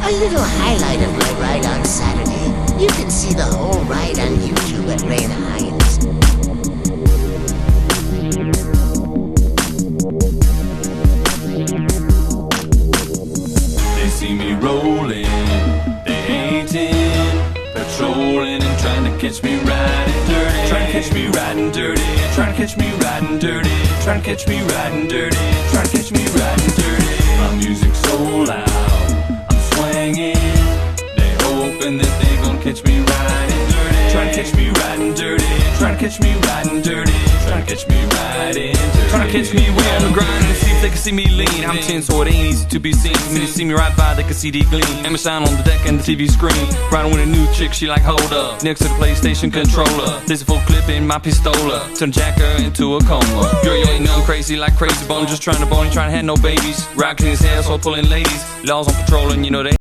A little highlight of my ride on Saturday. You can see the whole ride on YouTube at Rain Hines. They see me rolling, they hating, patrolling and trying to catch me riding dirty. Trying to catch me riding dirty. Trying to catch me riding dirty. Trying to catch me riding dirty. Trying to catch me riding dirty. My music's so loud, I'm swinging. They hoping that they gon' catch me riding dirty. Trying to catch me riding dirty. Trying to catch me riding dirty. Trying to catch me riding dirty. Trying to catch me way on the grind and see if they can see me lean. I'm 10, so it ain't easy to be seen. When they see me ride by, they can see the gleam. And shine on the deck and the TV screen. Riding with a new chick, she like hold up. Next to the PlayStation controller. There's a full clip in my pistola. Turn Jacker into a coma. Girl, you ain't nothing crazy like Crazy Bone. Just trying to bone, ain't trying to have no babies. Rocking his hair, so pulling ladies. Laws on patrol and you know they